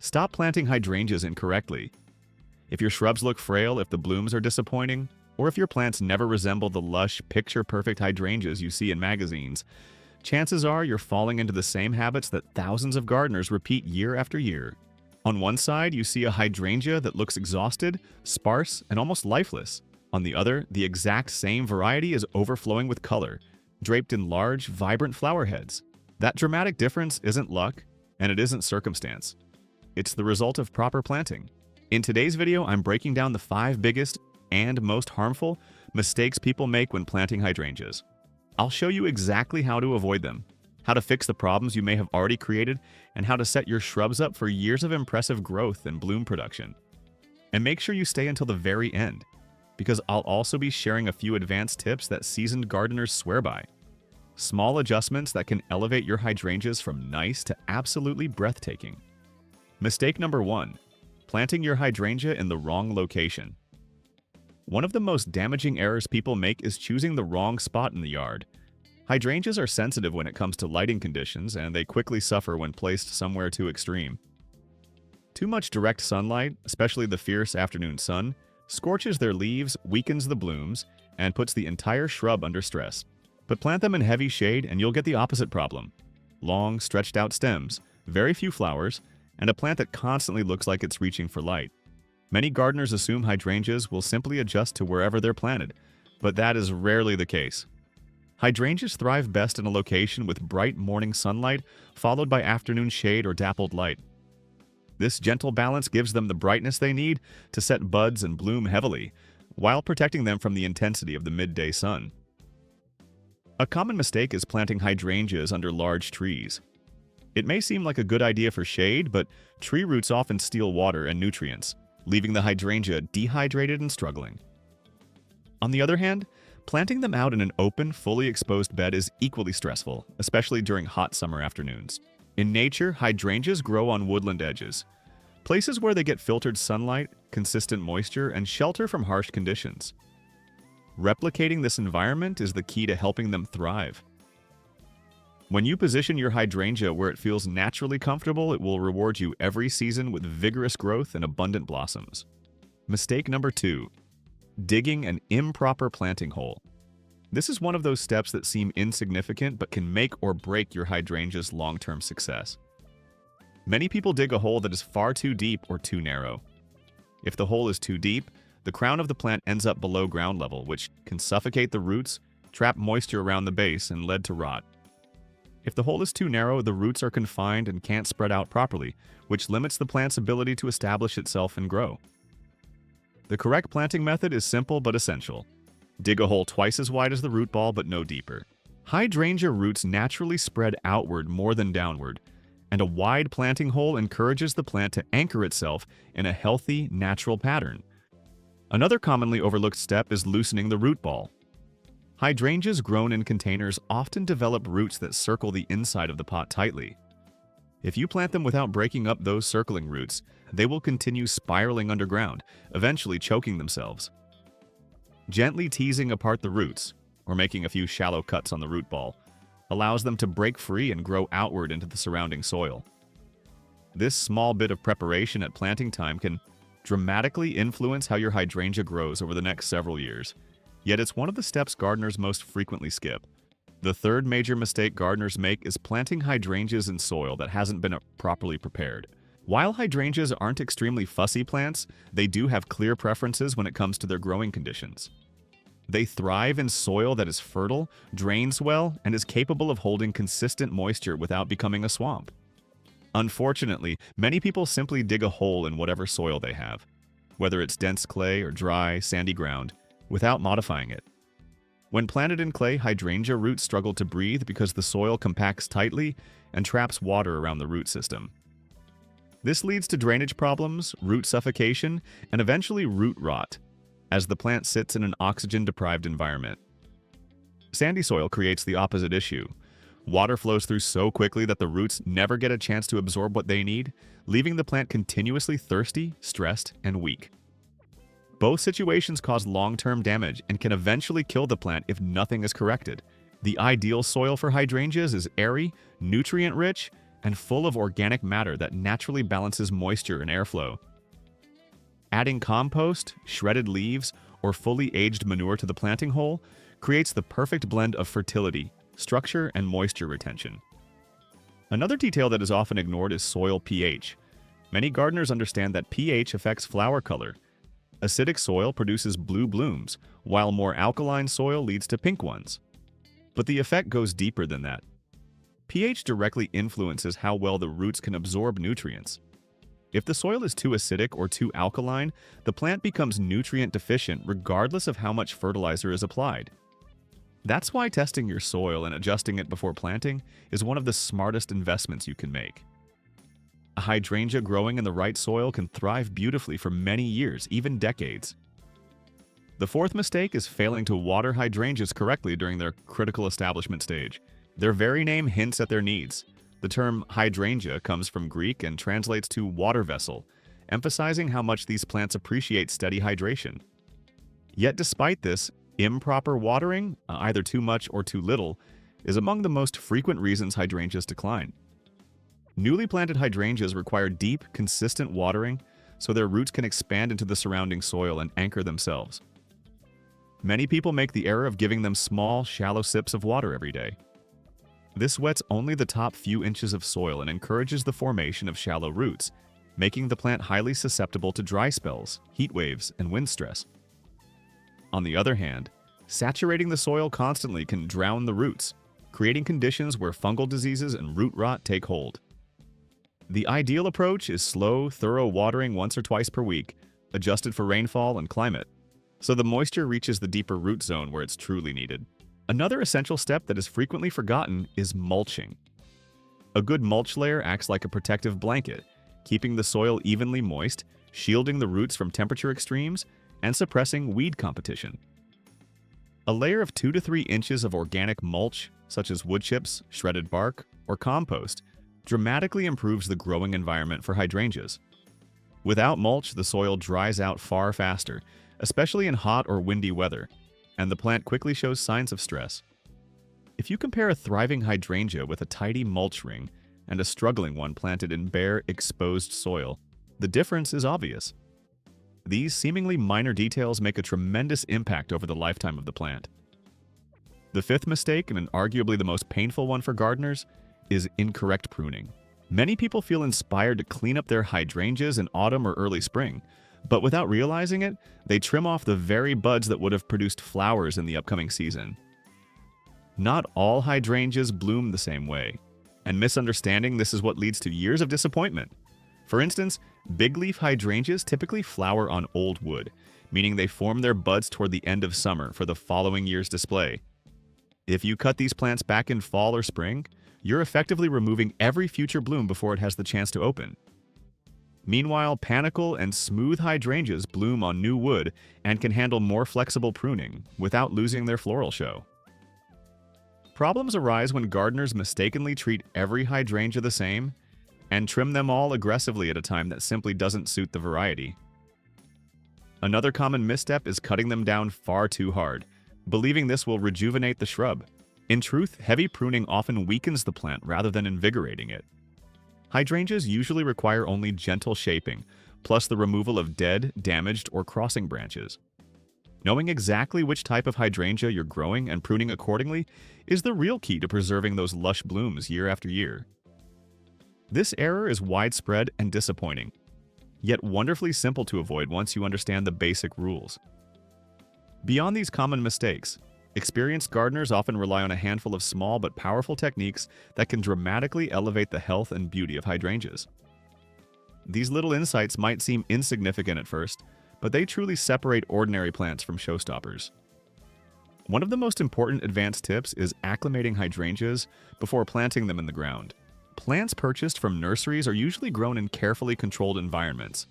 Stop planting hydrangeas incorrectly. If your shrubs look frail, if the blooms are disappointing, or if your plants never resemble the lush, picture-perfect hydrangeas you see in magazines, chances are you're falling into the same habits that thousands of gardeners repeat year after year. On one side, you see a hydrangea that looks exhausted, sparse, and almost lifeless. On the other, the exact same variety is overflowing with color, draped in large, vibrant flower heads. That dramatic difference isn't luck, and it isn't circumstance. It's the result of proper planting. In today's video, I'm breaking down the 5 biggest and most harmful mistakes people make when planting hydrangeas. I'll show you exactly how to avoid them, how to fix the problems you may have already created, and how to set your shrubs up for years of impressive growth and bloom production. And make sure you stay until the very end, because I'll also be sharing a few advanced tips that seasoned gardeners swear by. Small adjustments that can elevate your hydrangeas from nice to absolutely breathtaking. Mistake number 1. Planting your hydrangea in the wrong location. One of the most damaging errors people make is choosing the wrong spot in the yard. Hydrangeas are sensitive when it comes to lighting conditions, and they quickly suffer when placed somewhere too extreme. Too much direct sunlight, especially the fierce afternoon sun, scorches their leaves, weakens the blooms, and puts the entire shrub under stress. But plant them in heavy shade and you'll get the opposite problem. Long, stretched-out stems, very few flowers, and a plant that constantly looks like it's reaching for light. Many gardeners assume hydrangeas will simply adjust to wherever they're planted, but that is rarely the case. Hydrangeas thrive best in a location with bright morning sunlight, followed by afternoon shade or dappled light. This gentle balance gives them the brightness they need to set buds and bloom heavily, while protecting them from the intensity of the midday sun. A common mistake is planting hydrangeas under large trees. It may seem like a good idea for shade, but tree roots often steal water and nutrients, leaving the hydrangea dehydrated and struggling. On the other hand, planting them out in an open, fully exposed bed is equally stressful, especially during hot summer afternoons. In nature, hydrangeas grow on woodland edges, places where they get filtered sunlight, consistent moisture, and shelter from harsh conditions. Replicating this environment is the key to helping them thrive. When you position your hydrangea where it feels naturally comfortable, it will reward you every season with vigorous growth and abundant blossoms. Mistake number 2. Digging an improper planting hole. This is one of those steps that seem insignificant but can make or break your hydrangea's long-term success. Many people dig a hole that is far too deep or too narrow. If the hole is too deep, the crown of the plant ends up below ground level, which can suffocate the roots, trap moisture around the base, and lead to rot. If the hole is too narrow, the roots are confined and can't spread out properly, which limits the plant's ability to establish itself and grow. The correct planting method is simple but essential. Dig a hole twice as wide as the root ball, but no deeper. Hydrangea roots naturally spread outward more than downward, and a wide planting hole encourages the plant to anchor itself in a healthy, natural pattern. Another commonly overlooked step is loosening the root ball. Hydrangeas grown in containers often develop roots that circle the inside of the pot tightly. If you plant them without breaking up those circling roots, they will continue spiraling underground, eventually choking themselves. Gently teasing apart the roots, or making a few shallow cuts on the root ball, allows them to break free and grow outward into the surrounding soil. This small bit of preparation at planting time can dramatically influence how your hydrangea grows over the next several years. Yet it's one of the steps gardeners most frequently skip. The third major mistake gardeners make is planting hydrangeas in soil that hasn't been properly prepared. While hydrangeas aren't extremely fussy plants, they do have clear preferences when it comes to their growing conditions. They thrive in soil that is fertile, drains well, and is capable of holding consistent moisture without becoming a swamp. Unfortunately, many people simply dig a hole in whatever soil they have, whether it's dense clay or dry, sandy ground, without modifying it. When planted in clay, hydrangea roots struggle to breathe because the soil compacts tightly and traps water around the root system. This leads to drainage problems, root suffocation, and eventually root rot, as the plant sits in an oxygen-deprived environment. Sandy soil creates the opposite issue. Water flows through so quickly that the roots never get a chance to absorb what they need, leaving the plant continuously thirsty, stressed, and weak. Both situations cause long-term damage and can eventually kill the plant if nothing is corrected. The ideal soil for hydrangeas is airy, nutrient-rich, and full of organic matter that naturally balances moisture and airflow. Adding compost, shredded leaves, or fully aged manure to the planting hole creates the perfect blend of fertility, structure, and moisture retention. Another detail that is often ignored is soil pH. Many gardeners understand that pH affects flower color. Acidic soil produces blue blooms, while more alkaline soil leads to pink ones. But the effect goes deeper than that. pH directly influences how well the roots can absorb nutrients. If the soil is too acidic or too alkaline, the plant becomes nutrient deficient regardless of how much fertilizer is applied. That's why testing your soil and adjusting it before planting is one of the smartest investments you can make. A hydrangea growing in the right soil can thrive beautifully for many years, even decades. The fourth mistake is failing to water hydrangeas correctly during their critical establishment stage. Their very name hints at their needs. The term hydrangea comes from Greek and translates to water vessel, emphasizing how much these plants appreciate steady hydration. Yet despite this, improper watering, either too much or too little, is among the most frequent reasons hydrangeas decline. Newly planted hydrangeas require deep, consistent watering so their roots can expand into the surrounding soil and anchor themselves. Many people make the error of giving them small, shallow sips of water every day. This wets only the top few inches of soil and encourages the formation of shallow roots, making the plant highly susceptible to dry spells, heat waves, and wind stress. On the other hand, saturating the soil constantly can drown the roots, creating conditions where fungal diseases and root rot take hold. The ideal approach is slow, thorough watering once or twice per week, adjusted for rainfall and climate, so the moisture reaches the deeper root zone where it's truly needed. Another essential step that is frequently forgotten is mulching. A good mulch layer acts like a protective blanket, keeping the soil evenly moist, shielding the roots from temperature extremes, and suppressing weed competition. A layer of 2 to 3 inches of organic mulch, such as wood chips, shredded bark, or compost, dramatically improves the growing environment for hydrangeas. Without mulch, the soil dries out far faster, especially in hot or windy weather, and the plant quickly shows signs of stress. If you compare a thriving hydrangea with a tidy mulch ring and a struggling one planted in bare, exposed soil, the difference is obvious. These seemingly minor details make a tremendous impact over the lifetime of the plant. The fifth mistake, and arguably the most painful one for gardeners, is incorrect pruning. Many people feel inspired to clean up their hydrangeas in autumn or early spring, but without realizing it, they trim off the very buds that would have produced flowers in the upcoming season. Not all hydrangeas bloom the same way, and misunderstanding this is what leads to years of disappointment. For instance, big leaf hydrangeas typically flower on old wood, meaning they form their buds toward the end of summer for the following year's display. If you cut these plants back in fall or spring, you're effectively removing every future bloom before it has the chance to open. Meanwhile, panicle and smooth hydrangeas bloom on new wood and can handle more flexible pruning without losing their floral show. Problems arise when gardeners mistakenly treat every hydrangea the same and trim them all aggressively at a time that simply doesn't suit the variety. Another common misstep is cutting them down far too hard, believing this will rejuvenate the shrub. In truth, heavy pruning often weakens the plant rather than invigorating it. Hydrangeas usually require only gentle shaping, plus the removal of dead, damaged, or crossing branches. Knowing exactly which type of hydrangea you're growing and pruning accordingly is the real key to preserving those lush blooms year after year. This error is widespread and disappointing, yet wonderfully simple to avoid once you understand the basic rules. Beyond these common mistakes, experienced gardeners often rely on a handful of small but powerful techniques that can dramatically elevate the health and beauty of hydrangeas. These little insights might seem insignificant at first, but they truly separate ordinary plants from showstoppers. One of the most important advanced tips is acclimating hydrangeas before planting them in the ground. Plants purchased from nurseries are usually grown in carefully controlled environments,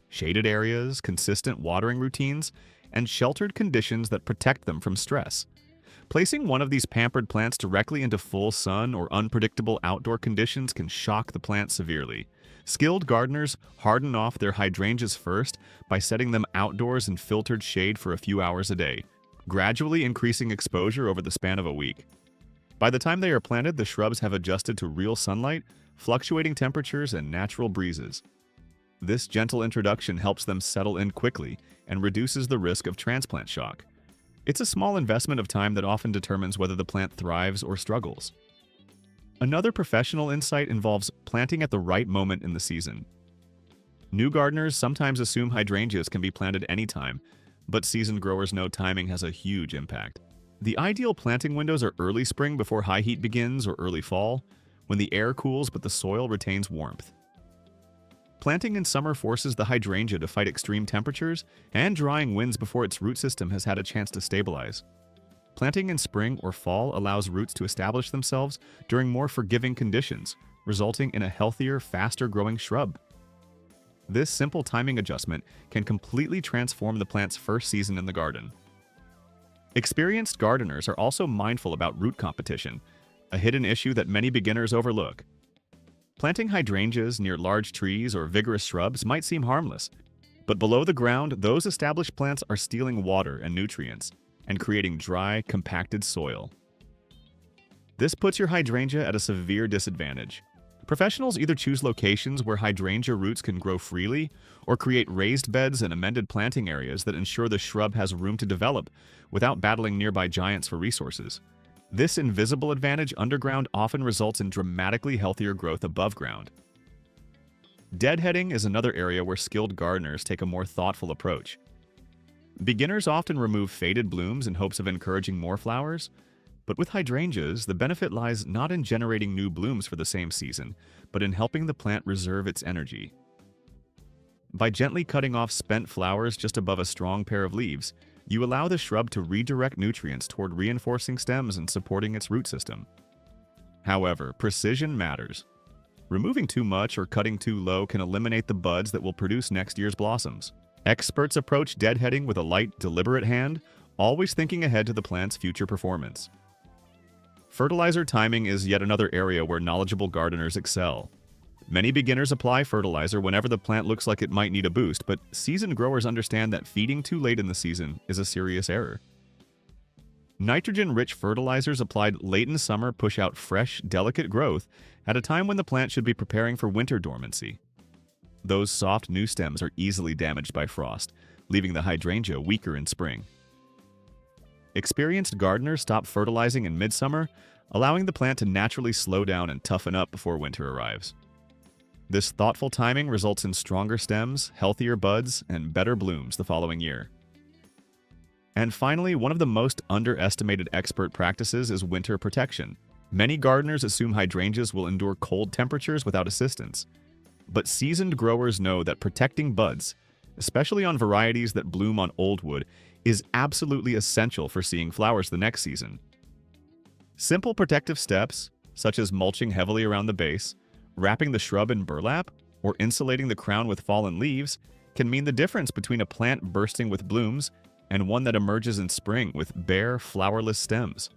shaded areas, consistent watering routines, and sheltered conditions that protect them from stress. Placing one of these pampered plants directly into full sun or unpredictable outdoor conditions can shock the plant severely. Skilled gardeners harden off their hydrangeas first by setting them outdoors in filtered shade for a few hours a day, gradually increasing exposure over the span of a week. By the time they are planted, the shrubs have adjusted to real sunlight, fluctuating temperatures, and natural breezes. This gentle introduction helps them settle in quickly and reduces the risk of transplant shock. It's a small investment of time that often determines whether the plant thrives or struggles. Another professional insight involves planting at the right moment in the season. New gardeners sometimes assume hydrangeas can be planted anytime, but seasoned growers know timing has a huge impact. The ideal planting windows are early spring before high heat begins or early fall, when the air cools but the soil retains warmth. Planting in summer forces the hydrangea to fight extreme temperatures and drying winds before its root system has had a chance to stabilize. Planting in spring or fall allows roots to establish themselves during more forgiving conditions, resulting in a healthier, faster-growing shrub. This simple timing adjustment can completely transform the plant's first season in the garden. Experienced gardeners are also mindful about root competition, a hidden issue that many beginners overlook. Planting hydrangeas near large trees or vigorous shrubs might seem harmless, but below the ground, those established plants are stealing water and nutrients and creating dry, compacted soil. This puts your hydrangea at a severe disadvantage. Professionals either choose locations where hydrangea roots can grow freely or create raised beds and amended planting areas that ensure the shrub has room to develop without battling nearby giants for resources. This invisible advantage underground often results in dramatically healthier growth above ground. Deadheading is another area where skilled gardeners take a more thoughtful approach. Beginners often remove faded blooms in hopes of encouraging more flowers, but with hydrangeas, the benefit lies not in generating new blooms for the same season, but in helping the plant reserve its energy. By gently cutting off spent flowers just above a strong pair of leaves, you allow the shrub to redirect nutrients toward reinforcing stems and supporting its root system. However, precision matters. Removing too much or cutting too low can eliminate the buds that will produce next year's blossoms. Experts approach deadheading with a light, deliberate hand, always thinking ahead to the plant's future performance. Fertilizer timing is yet another area where knowledgeable gardeners excel. Many beginners apply fertilizer whenever the plant looks like it might need a boost, but seasoned growers understand that feeding too late in the season is a serious error. Nitrogen-rich fertilizers applied late in summer push out fresh, delicate growth at a time when the plant should be preparing for winter dormancy. Those soft new stems are easily damaged by frost, leaving the hydrangea weaker in spring. Experienced gardeners stop fertilizing in midsummer, allowing the plant to naturally slow down and toughen up before winter arrives. This thoughtful timing results in stronger stems, healthier buds, and better blooms the following year. And finally, one of the most underestimated expert practices is winter protection. Many gardeners assume hydrangeas will endure cold temperatures without assistance. But seasoned growers know that protecting buds, especially on varieties that bloom on old wood, is absolutely essential for seeing flowers the next season. Simple protective steps, such as mulching heavily around the base, wrapping the shrub in burlap, or insulating the crown with fallen leaves, can mean the difference between a plant bursting with blooms and one that emerges in spring with bare, flowerless stems.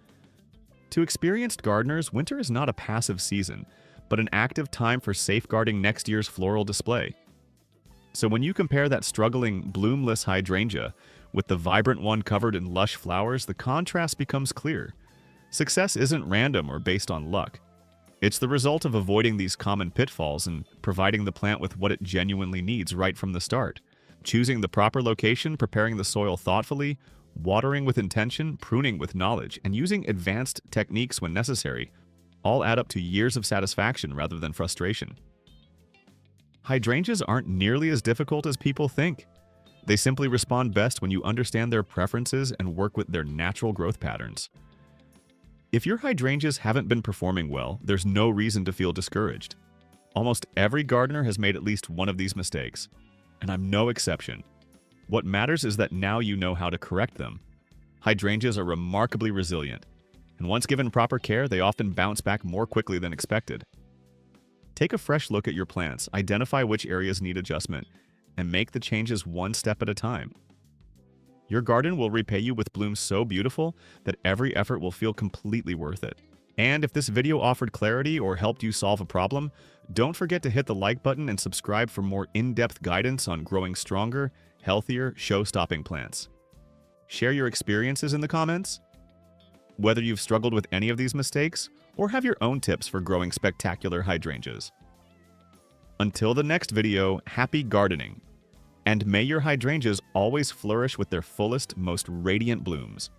To experienced gardeners, winter is not a passive season, but an active time for safeguarding next year's floral display. So when you compare that struggling, bloomless hydrangea with the vibrant one covered in lush flowers, the contrast becomes clear. Success isn't random or based on luck. It's the result of avoiding these common pitfalls and providing the plant with what it genuinely needs right from the start. Choosing the proper location, preparing the soil thoughtfully, watering with intention, pruning with knowledge, and using advanced techniques when necessary all add up to years of satisfaction rather than frustration. Hydrangeas aren't nearly as difficult as people think. They simply respond best when you understand their preferences and work with their natural growth patterns. If your hydrangeas haven't been performing well, there's no reason to feel discouraged. Almost every gardener has made at least one of these mistakes, and I'm no exception. What matters is that now you know how to correct them. Hydrangeas are remarkably resilient, and once given proper care, they often bounce back more quickly than expected. Take a fresh look at your plants, identify which areas need adjustment, and make the changes one step at a time. Your garden will repay you with blooms so beautiful that every effort will feel completely worth it. And if this video offered clarity or helped you solve a problem, don't forget to hit the like button and subscribe for more in-depth guidance on growing stronger, healthier, show-stopping plants. Share your experiences in the comments. Whether you've struggled with any of these mistakes or have your own tips for growing spectacular hydrangeas. Until the next video, happy gardening! And may your hydrangeas always flourish with their fullest, most radiant blooms.